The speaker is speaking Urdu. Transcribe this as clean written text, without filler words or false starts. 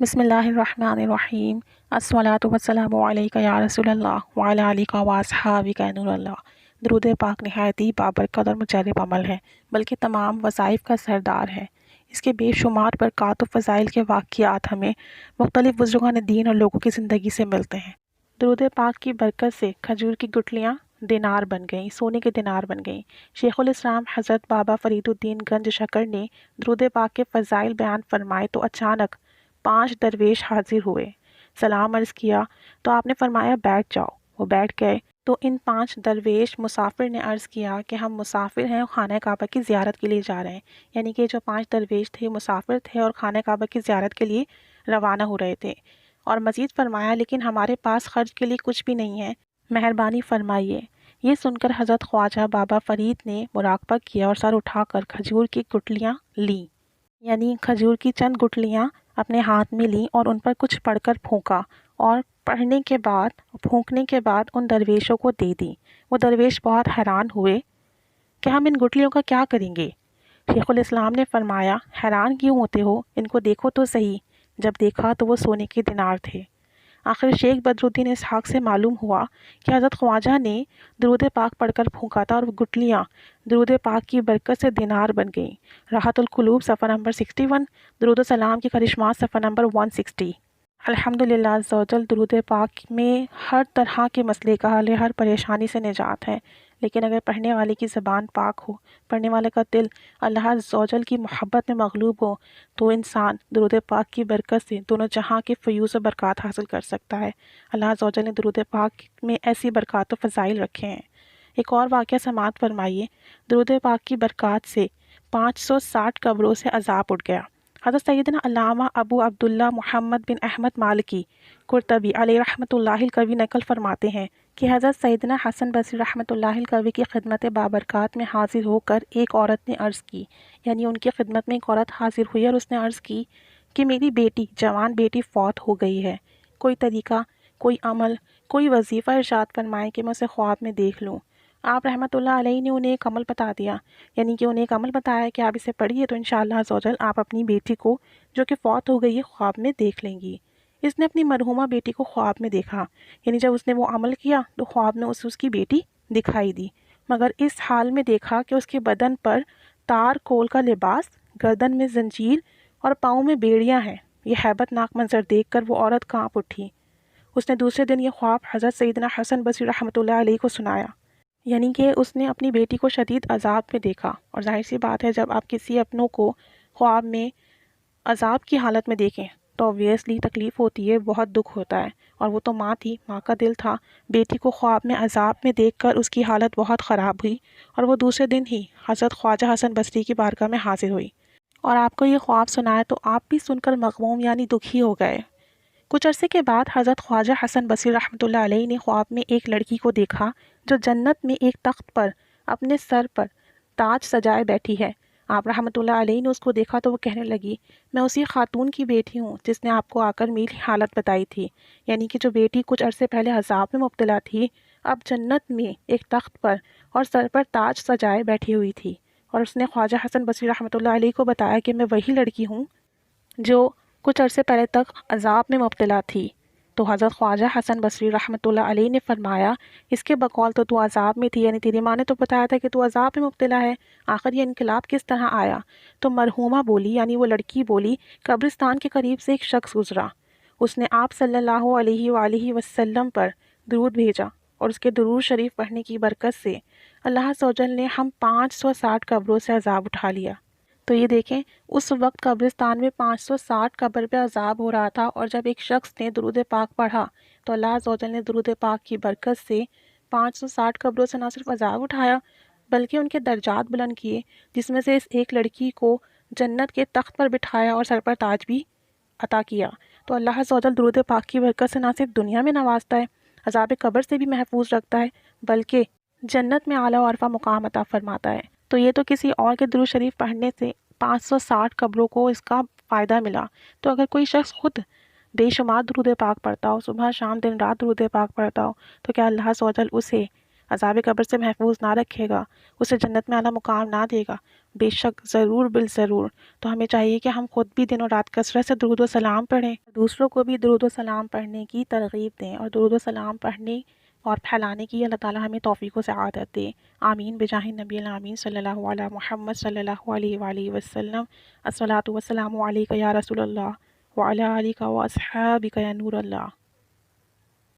بسم اللہ الرحمن الرحیم۔ الصلاۃ والسلام علیک یا رسول اللہ وعلی آلک و اصحابک نور اللہ۔ درود پاک نہایت ہی بابرکت اور مجرب عمل ہے، بلکہ تمام وظائف کا سردار ہے۔ اس کے بے شمار برکات و فضائل کے واقعات ہمیں مختلف بزرگان دین اور لوگوں کی زندگی سے ملتے ہیں۔ درود پاک کی برکت سے کھجور کی گٹلیاں دینار بن گئیں، سونے کے دینار بن گئیں۔ شیخ الاسلام حضرت بابا فرید الدین گنج شکر نے درود پاک کے فضائل بیان فرمائے تو اچانک 5 درویش حاضر ہوئے۔ سلام عرض کیا تو آپ نے فرمایا بیٹھ جاؤ۔ وہ بیٹھ گئے تو ان 5 درویش مسافر نے عرض کیا کہ ہم مسافر ہیں اور خانہ کعبہ کی زیارت کے لیے جا رہے ہیں۔ یعنی کہ جو 5 درویش تھے مسافر تھے اور خانہ کعبہ کی زیارت کے لیے روانہ ہو رہے تھے۔ اور مزید فرمایا لیکن ہمارے پاس خرچ کے لیے کچھ بھی نہیں ہے، مہربانی فرمائیے۔ یہ سن کر حضرت خواجہ بابا فرید نے مراقبہ کیا اور سر اٹھا کر کھجور کی گٹلیاں لیں، یعنی کھجور کی چند گٹلیاں اپنے ہاتھ میں لیں اور ان پر کچھ پڑھ کر پھونکا، اور پھونکنے کے بعد ان درویشوں کو دے دی۔ وہ درویش بہت حیران ہوئے کہ ہم ان گٹلیوں کا کیا کریں گے؟ شیخ الاسلام نے فرمایا حیران کیوں ہوتے ہو، ان کو دیکھو تو صحیح۔ جب دیکھا تو وہ سونے کے دینار تھے۔ آخر شیخ بدر الدین اسحاق سے معلوم ہوا کہ حضرت خواجہ نے درود پاک پڑھ کر پھونکا تھا اور وہ گٹلیاں درود پاک کی برکت سے دینار بن گئیں۔ راحت القلوب صفحہ نمبر 61، درود و سلام کی خواہشات صفحہ نمبر 160۔ الحمدللہ عز و جل، درود پاک میں ہر طرح کے مسئلے کا حل ہے، ہر پریشانی سے نجات ہے۔ لیکن اگر پڑھنے والے کی زبان پاک ہو، پڑھنے والے کا دل اللہ عز و جل کی محبت میں مغلوب ہو، تو انسان درود پاک کی برکت سے دونوں جہاں کے فیوز و برکات حاصل کر سکتا ہے۔ اللہ عز و جل نے درود پاک میں ایسی برکات و فضائل رکھے ہیں۔ ایک اور واقعہ سماعت فرمائیے۔ درود پاک کی برکات سے 560 قبروں سے عذاب اٹھ گیا۔ حضرت سیدنا علامہ ابو عبداللہ محمد بن احمد مالکی قرطبی علیہ رحمۃ اللہ القوی نقل فرماتے ہیں کہ حضرت سیدنا حسن بصری رحمۃ اللہ القوی کی خدمت بابرکات میں حاضر ہو کر ایک عورت نے عرض کی، یعنی ان کی خدمت میں ایک عورت حاضر ہوئی اور اس نے عرض کی کہ میری بیٹی، جوان بیٹی فوت ہو گئی ہے، کوئی طریقہ، کوئی عمل، کوئی وظیفہ ارشاد فرمائیں کہ میں اسے خواب میں دیکھ لوں۔ آپ رحمۃ اللہ علیہ نے انہیں ایک عمل بتا دیا، یعنی کہ انہیں ایک عمل بتایا کہ آپ اسے پڑھیے تو انشاءاللہ عز و جل آپ اپنی بیٹی کو جو کہ فوت ہو گئی ہے خواب میں دیکھ لیں گی۔ اس نے اپنی مرحومہ بیٹی کو خواب میں دیکھا، یعنی جب اس نے وہ عمل کیا تو خواب میں اس کی بیٹی دکھائی دی، مگر اس حال میں دیکھا کہ اس کے بدن پر تار کول کا لباس، گردن میں زنجیر اور پاؤں میں بیڑیاں ہیں۔ یہ ہیبت ناک منظر دیکھ کر وہ عورت کانپ اٹھی۔ اس نے دوسرے دن یہ خواب حضرت سیدنا حسن بصری رحمۃ اللہ علیہ کو سنایا، یعنی کہ اس نے اپنی بیٹی کو شدید عذاب میں دیکھا، اور ظاہر سی بات ہے جب آپ کسی اپنوں کو خواب میں عذاب کی حالت میں دیکھیں تو obviously تکلیف ہوتی ہے، بہت دکھ ہوتا ہے، اور وہ تو ماں تھی، ماں کا دل تھا۔ بیٹی کو خواب میں عذاب میں دیکھ کر اس کی حالت بہت خراب ہوئی، اور وہ دوسرے دن ہی حضرت خواجہ حسن بصری کی بارگاہ میں حاضر ہوئی اور آپ کو یہ خواب سنایا تو آپ بھی سن کر مغموم یعنی دکھی ہو گئے۔ کچھ عرصے کے بعد حضرت خواجہ حسن بصری رحمۃ اللہ علیہ نے خواب میں ایک لڑکی کو دیکھا جو جنت میں ایک تخت پر اپنے سر پر تاج سجائے بیٹھی ہے۔ آپ رحمۃ اللہ علیہ نے اس کو دیکھا تو وہ کہنے لگی، میں اسی خاتون کی بیٹی ہوں جس نے آپ کو آ کر میری حالت بتائی تھی، یعنی کہ جو بیٹی کچھ عرصے پہلے عذاب میں مبتلا تھی، اب جنت میں ایک تخت پر اور سر پر تاج سجائے بیٹھی ہوئی تھی۔ اور اس نے خواجہ حسن بصری رحمۃ اللہ علیہ کو بتایا کہ میں وہی لڑکی ہوں جو کچھ عرصے پہلے تک عذاب میں مبتلا تھی۔ تو حضرت خواجہ حسن بصری رحمۃ اللہ علیہ نے فرمایا، اس کے بقول تو عذاب میں تھی، یعنی تیری ماں نے تو بتایا تھا کہ تو عذاب میں مبتلا ہے، آخر یہ انقلاب کس طرح آیا؟ تو مرحومہ بولی، یعنی وہ لڑکی بولی، قبرستان کے قریب سے ایک شخص گزرا، اس نے آپ صلی اللہ علیہ وآلہ وسلم پر درود بھیجا، اور اس کے درود شریف پڑھنے کی برکت سے اللہ عز و جل نے ہم 560 قبروں سے عذاب اٹھا لیا۔ تو یہ دیکھیں، اس وقت قبرستان میں 560 قبر پہ عذاب ہو رہا تھا، اور جب ایک شخص نے درود پاک پڑھا تو اللہ عز و جل نے درود پاک کی برکت سے 560 قبروں سے نہ صرف عذاب اٹھایا بلکہ ان کے درجات بلند کیے، جس میں سے اس ایک لڑکی کو جنت کے تخت پر بٹھایا اور سر پر تاج بھی عطا کیا۔ تو اللہ عز و جل درود پاک کی برکت سے نہ صرف دنیا میں نوازتا ہے، عذاب قبر سے بھی محفوظ رکھتا ہے، بلکہ جنت میں اعلیٰ و عرفہ مقام عطا فرماتا ہے۔ تو یہ تو کسی اور کے درود شریف پڑھنے سے 560 قبروں کو اس کا فائدہ ملا، تو اگر کوئی شخص خود بے شمار درود پاک پڑھتا ہو، صبح شام دن رات درود پاک پڑھتا ہو، تو کیا اللہ عز و جل اسے عذاب قبر سے محفوظ نہ رکھے گا، اسے جنت میں اعلیٰ مقام نہ دے گا؟ بے شک، ضرور بالضرور۔ تو ہمیں چاہیے کہ ہم خود بھی دن و رات کثرت سے درود و سلام پڑھیں، دوسروں کو بھی درود و سلام پڑھنے کی ترغیب دیں، اور درود و سلام پڑھنے اور پھیلانے کی اللہ تعالیٰ ہمیں توفیق و سعادت دے۔ آمین بجاہ نبی الامین صلی اللہ علیہ محمد صلی اللہ علیہ وآلہ وسلم۔ الصلاۃ والسلام علیک یا رسول اللہ وعلی آلک و اصحابک یا نور اللہ۔